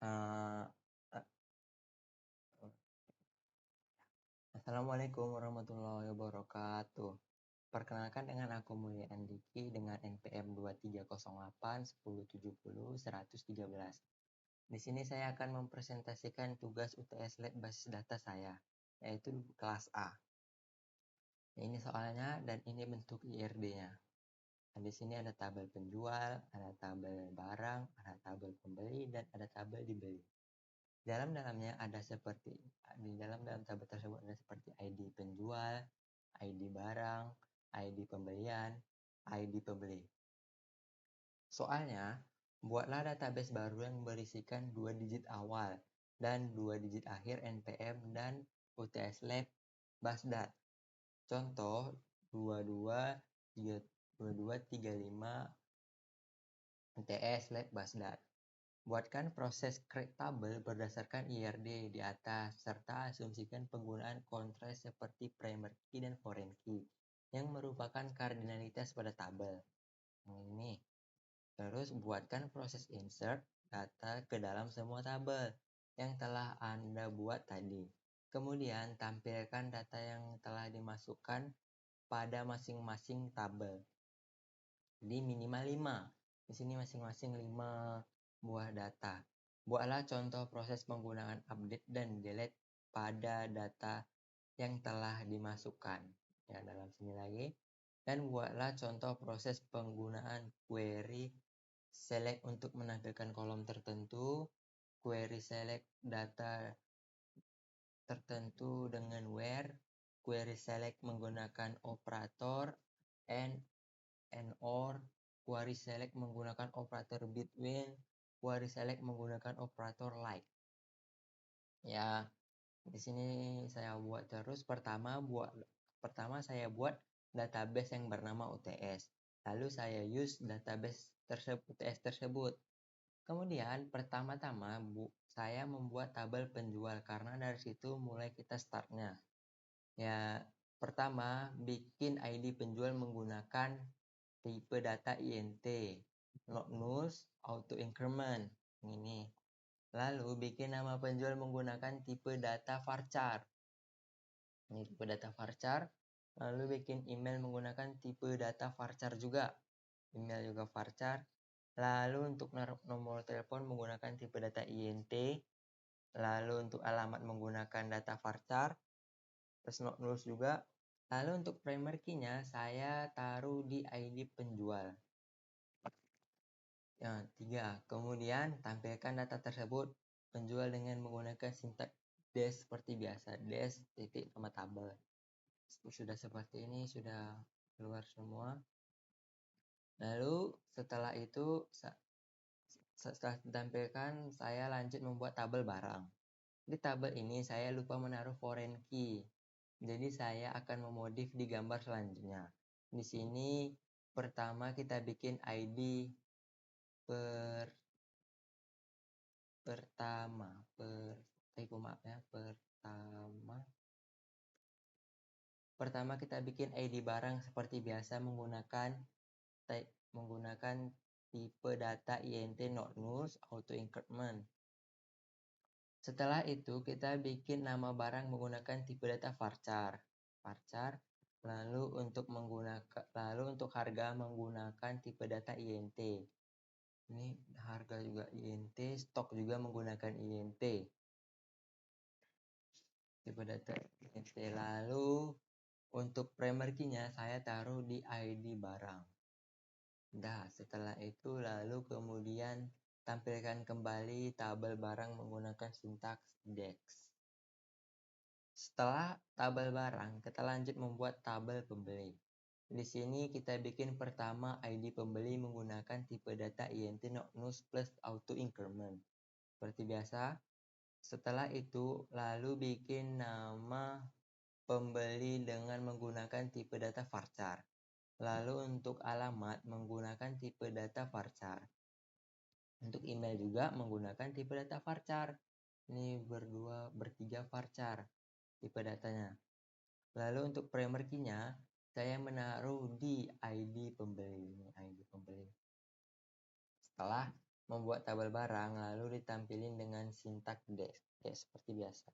Eh, eh, Assalamualaikum warahmatullahi wabarakatuh. Perkenalkan dengan aku Mulia Andiki dengan NPM 2308 1070 113. Di sini saya akan mempresentasikan tugas UTS Lab basis data saya, yaitu kelas A. Ini soalnya dan ini bentuk IRD-nya. Nah, di sini ada tabel penjual, ada tabel barang, ada tabel pembeli, dan ada tabel dibeli. Dalam-dalamnya ada seperti di dalam tabel tersebut ada seperti ID penjual, ID barang, ID pembelian, ID pembeli. Soalnya, buatlah database baru yang berisikan 2 digit awal dan 2 digit akhir NPM dan UTS Lab Basdat. Contoh 2235 UTS Lab Basdat. Buatkan proses create tabel berdasarkan IRD di atas, serta asumsikan penggunaan contrast seperti primary key dan foreign key, yang merupakan kardinalitas pada tabel. Ini. Terus buatkan proses insert data ke dalam semua tabel yang telah Anda buat tadi. Kemudian tampilkan data yang telah dimasukkan pada masing-masing tabel. Jadi minimal 5. Di sini masing-masing 5 buah data. Buatlah contoh proses penggunaan update dan delete pada data yang telah dimasukkan. Ya, dalam sini lagi. Dan buatlah contoh proses penggunaan query select untuk menampilkan kolom tertentu, query select data tertentu dengan where, query select menggunakan operator and or, query select menggunakan operator between, query select menggunakan operator like. Ya, di sini saya buat terus. Pertama saya buat database yang bernama UTS. Lalu saya use database UTS tersebut. Kemudian pertama-tama saya membuat tabel penjual karena dari situ mulai kita startnya. Ya, pertama bikin ID penjual menggunakan tipe data INT, not nulls, auto increment. Ini. Lalu bikin nama penjual menggunakan tipe data varchar. Ini tipe data varchar. Lalu bikin email menggunakan tipe data varchar juga. Email juga varchar. Lalu untuk nomor telepon menggunakan tipe data INT. Lalu untuk alamat menggunakan data varchar. Terus not nulls juga. Lalu untuk primary key-nya saya taruh di ID penjual. Yang 3. Kemudian tampilkan data tersebut penjual dengan menggunakan sintak dash seperti biasa. Dash titik nama tabel. Sudah seperti ini, sudah keluar semua. Lalu setelah itu setelah ditampilkan saya lanjut membuat tabel barang. Di tabel ini saya lupa menaruh foreign key. Jadi saya akan memodif di gambar selanjutnya. Di sini pertama kita bikin ID pertama kita bikin ID barang seperti biasa menggunakan tipe data INT not nulls auto increment. Setelah itu kita bikin nama barang menggunakan tipe data varchar. Lalu untuk harga menggunakan tipe data INT. Ini harga juga INT, stok juga menggunakan INT. Tipe data INT. Lalu untuk primary key-nya saya taruh di ID barang. Nah, setelah itu lalu kemudian tampilkan kembali tabel barang menggunakan sintaks DEX. Setelah tabel barang, kita lanjut membuat tabel pembeli. Di sini kita bikin pertama ID pembeli menggunakan tipe data INT not nulls plus auto increment. Seperti biasa. Setelah itu lalu bikin nama pembeli dengan menggunakan tipe data varchar. Lalu untuk alamat menggunakan tipe data varchar. Untuk email juga menggunakan tipe data varchar. Ini bertiga varchar tipe datanya. Lalu untuk primary key-nya saya menaruh di ID pembeli. Setelah membuat tabel barang lalu ditampilin dengan sintak DEX seperti biasa.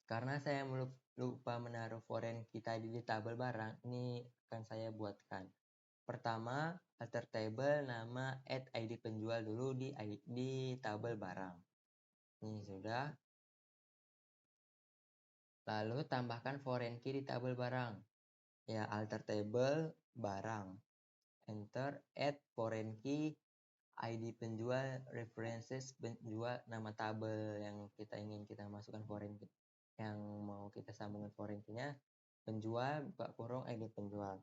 Karena saya lupa menaruh foreign key tadi di tabel barang, ini akan saya buatkan. Pertama, alter table nama add ID penjual dulu di tabel barang. Ini sudah. Lalu tambahkan foreign key di tabel barang. Ya, alter table barang. Enter, add foreign key, ID penjual, references penjual, nama tabel yang kita ingin kita masukkan foreign key. Yang mau kita sambungkan foreign key-nya, penjual, buka kurung, ID penjual.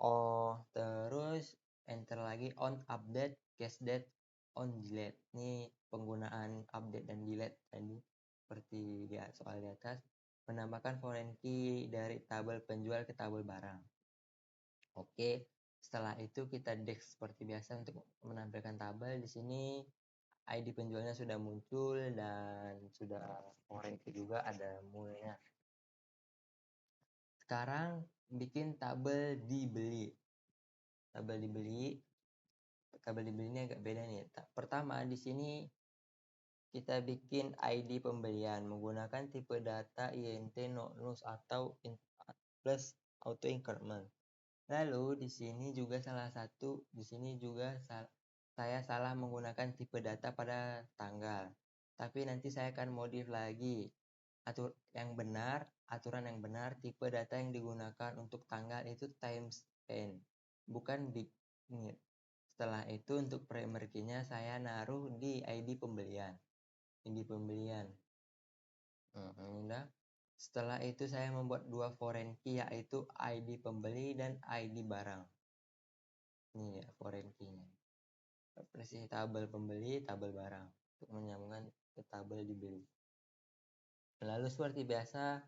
Oh, terus enter lagi on update, cache date, on delete. Ini penggunaan update dan delete tadi seperti di soal di atas. Menambahkan foreign key dari tabel penjual ke tabel barang. Oke, setelah itu kita DEX seperti biasa untuk menampilkan tabel. Di sini ID penjualnya sudah muncul dan sudah foreign key juga ada mulanya. Sekarang bikin tabel dibeli. Tabel dibeli ini agak beda nih. Pertama di sini kita bikin ID pembelian menggunakan tipe data INT not news atau plus auto increment. Lalu di sini juga saya salah menggunakan tipe data pada tanggal. Tapi nanti saya akan modif lagi. Aturan yang benar tipe data yang digunakan untuk tanggal itu timestamp, bukan big minute. Setelah itu untuk primary key-nya saya naruh di ID pembelian. Udah. Setelah itu saya membuat dua foreign key yaitu ID pembeli dan ID barang. Ini ya foreign key-nya. Seperti tabel pembeli, tabel barang untuk menyambungkan ke tabel dibeli. Lalu seperti biasa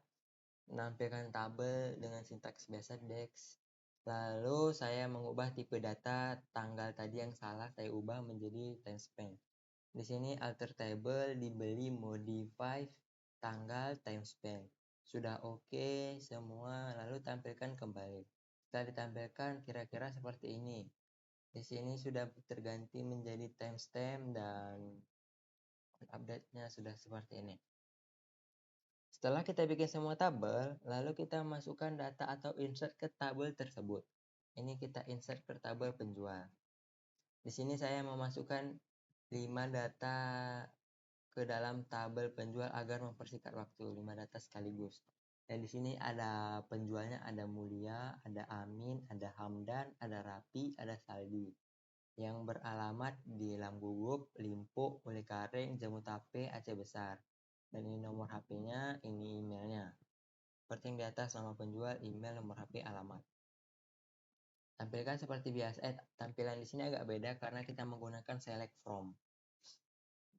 menampilkan tabel dengan sintaks biasa DEX. Lalu saya mengubah tipe data tanggal tadi yang salah saya ubah menjadi timestamp. Di sini alter table dibeli modify tanggal timestamp. Sudah oke semua, lalu tampilkan kembali. Setelah ditampilkan kira-kira seperti ini. Di sini sudah terganti menjadi timestamp dan update-nya sudah seperti ini. Setelah kita bikin semua tabel, lalu kita masukkan data atau insert ke tabel tersebut. Ini kita insert ke tabel penjual. Di sini saya memasukkan 5 data ke dalam tabel penjual agar mempersingkat waktu, 5 data sekaligus. Dan di sini ada penjualnya, ada Mulia, ada Amin, ada Hamdan, ada Rapi, ada Saldi. Yang beralamat di Lamgugup, Limpo, Ulikareng, Jamutape, Aceh Besar. Dan ini nomor HP-nya, ini emailnya. Seperti yang di atas, nama penjual, email, nomor HP, alamat. Tampilkan seperti biasa. Tampilan di sini agak beda karena kita menggunakan select from.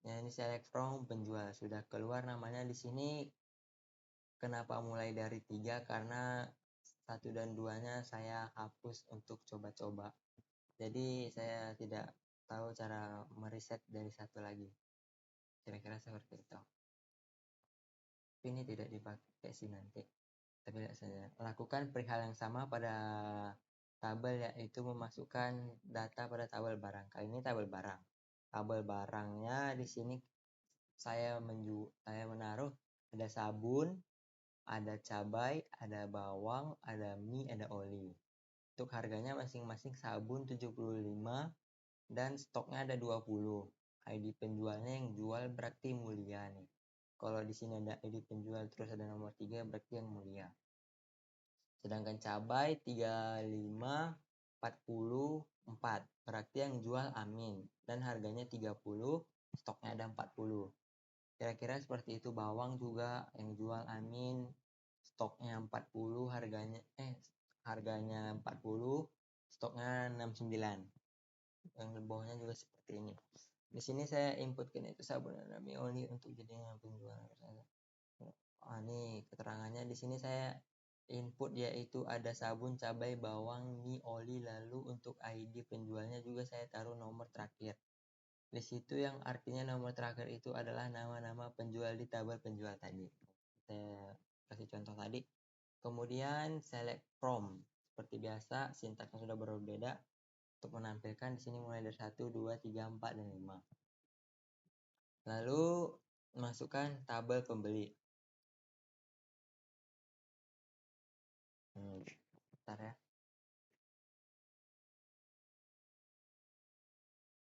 Ya, ini select from penjual. Sudah keluar namanya di sini. Kenapa mulai dari 3? Karena 1 dan 2-nya saya hapus untuk coba-coba. Jadi saya tidak tahu cara mereset dari 1 lagi. Kira-kira seperti itu. Tapi ini tidak dipakai sih nanti. Tapi tidak saja. Lakukan perihal yang sama pada tabel, yaitu memasukkan data pada tabel barang. Kali ini tabel barang. Tabel barangnya di sini saya menaruh ada sabun, ada cabai, ada bawang, ada mie, ada oli. Untuk harganya masing-masing sabun 75 dan stoknya ada 20. ID penjualnya yang jual berarti Mulia nih. Kalau di sini ada ID penjual terus ada nomor 3 berarti yang Mulia. Sedangkan cabai 35 44 berarti yang jual Amin dan harganya 30, stoknya ada 40. Kira-kira seperti itu. Bawang juga yang jual Amin, stoknya 40, harganya 40, stoknya 69. Yang di bawahnya juga seperti ini. Di sini saya inputkan itu sabun dan mie oli untuk jadinya penjual. Ini keterangannya di sini saya input yaitu ada sabun, cabai, bawang, mie, oli. Lalu untuk ID penjualnya juga saya taruh nomor terakhir. Di situ yang artinya nomor terakhir itu adalah nama-nama penjual di tabel penjual tadi. Saya kasih contoh tadi. Kemudian select from. Seperti biasa sintaksnya sudah berbeda. untuk menampilkan di sini mulai dari 1, 2, 3, 4, dan 5. Lalu masukkan tabel pembeli. Bentar ya.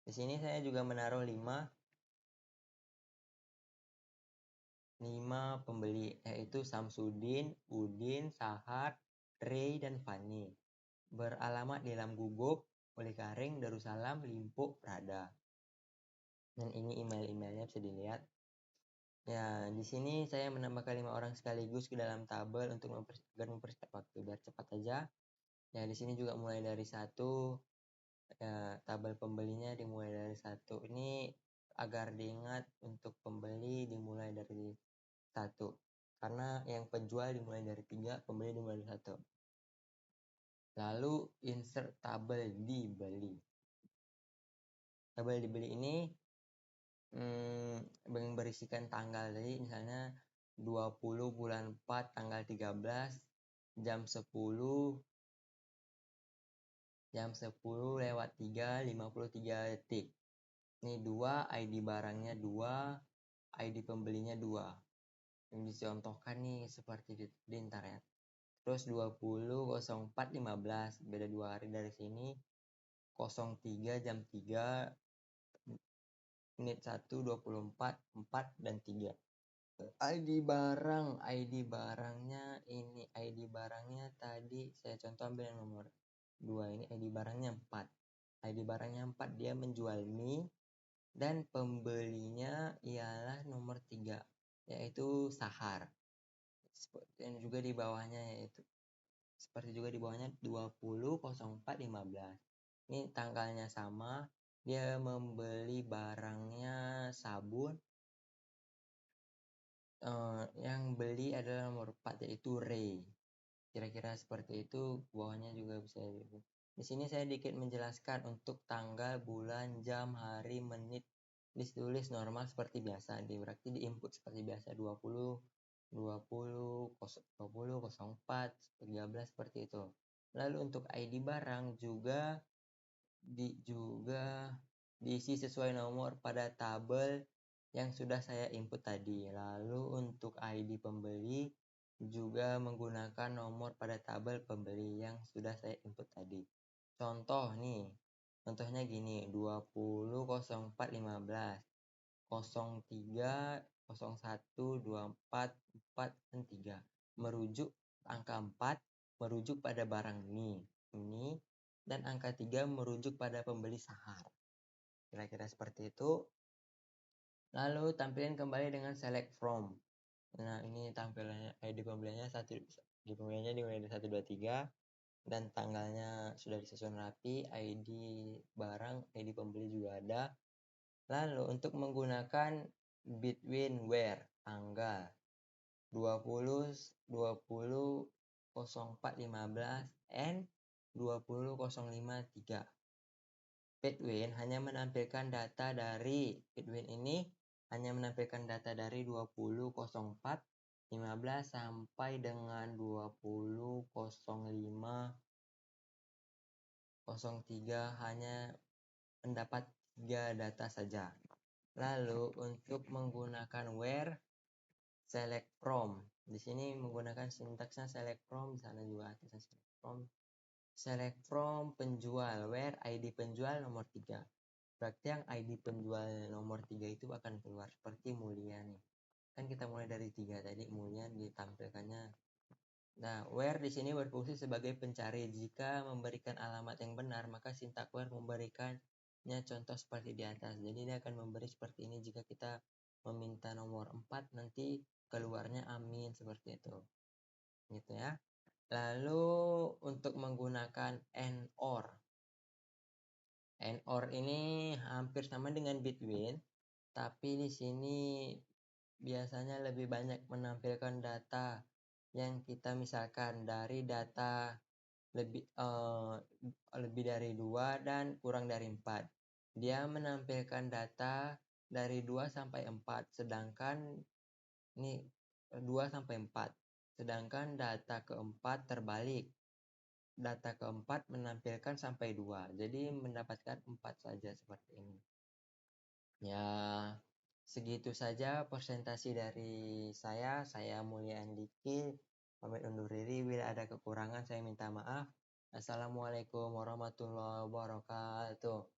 Di sini saya juga menaruh 5 pembeli, yaitu Samsudin, Udin, Sahar, Ray, dan Fani. Beralamat di dalam Gugup, Polikaring, Darussalam, Limpuk, Prada. Dan ini email-emailnya bisa dilihat. Ya, di sini saya menambahkan 5 orang sekaligus ke dalam tabel untuk mempersingkat waktu biar cepat aja. Ya, di sini juga mulai dari 1. Ya, tabel pembelinya dimulai dari 1. Ini agar diingat untuk pembeli dimulai dari 1. Karena yang penjual dimulai dari 3, pembeli dimulai dari 1. Lalu insert tabel dibeli. Tabel dibeli ini berisikan tanggal. Jadi misalnya 20 bulan 4 tanggal 13 jam 10 lewat 3 53 detik. Ini 2, ID barangnya 2, ID pembelinya 2. Yang dicontohkan nih seperti di internet. Terus 20.04.15, beda 2 hari dari sini. 03 jam 3 menit 1, 24, 4, dan 3. ID barangnya ini, ID barangnya tadi saya contoh ambil yang nomor 2, ini ID barangnya 4. ID barangnya 4, dia menjual mie dan pembelinya ialah nomor 3, yaitu Sahar. Dan juga di bawahnya yaitu seperti juga di bawahnya 20.04.15. Ini tanggalnya sama, dia membeli barangnya sabun. Yang beli adalah nomor 4, yaitu Ray. Kira-kira seperti itu. Bawahnya juga bisa di sini saya dikit menjelaskan untuk tanggal, bulan, jam, hari, menit ditulis normal seperti biasa. Berarti di input seperti biasa 20 20 20 04 13 seperti itu. Lalu untuk ID barang juga diisi sesuai nomor pada tabel yang sudah saya input tadi. Lalu untuk ID pembeli juga menggunakan nomor pada tabel pembeli yang sudah saya input tadi. Contoh nih, contohnya gini, 20.04.15, 03, 01, 24, 4, dan 3. Merujuk angka 4 merujuk pada barang ini, dan angka 3 merujuk pada pembeli Sahar. Kira-kira seperti itu. Lalu tampilkan kembali dengan select from. Nah, ini tampilannya ID pembeliannya dimulai dari 1, 2, 3, dan tanggalnya sudah disusun rapi, ID barang, ID pembeli juga ada. Lalu untuk menggunakan between where tanggal 20 04.15 and 20.05.3. Between hanya menampilkan data dari between ini hanya menampilkan data dari 20.04.15 sampai dengan 20.05.03, hanya mendapat 3 data saja. Lalu untuk menggunakan where, select from. Di sini menggunakan sintaksnya select from, di sana juga ada select from. Select from penjual, where ID penjual nomor 3. Berarti yang ID penjual nomor 3 itu akan keluar seperti Mulia nih. Kan kita mulai dari 3 tadi, Mulia ditampilkannya. Nah, where di sini berfungsi sebagai pencari. Jika memberikan alamat yang benar, maka sintak where memberikannya contoh seperti di atas. Jadi dia akan memberi seperti ini jika kita meminta nomor 4, nanti keluarnya amin seperti itu. Gitu ya. Lalu untuk menggunakan and or. And or ini hampir sama dengan between, tapi di sini biasanya lebih banyak menampilkan data yang kita misalkan dari data lebih dari 2 dan kurang dari 4. Dia menampilkan data dari 2 sampai 4, sedangkan ini 2 sampai 4. Sedangkan data keempat terbalik. data keempat menampilkan sampai 2. Jadi mendapatkan 4 saja seperti ini. Ya, segitu saja presentasi dari saya. Saya Mulya Andiki. Pamit undur diri. Bila ada kekurangan saya minta maaf. Assalamualaikum warahmatullahi wabarakatuh.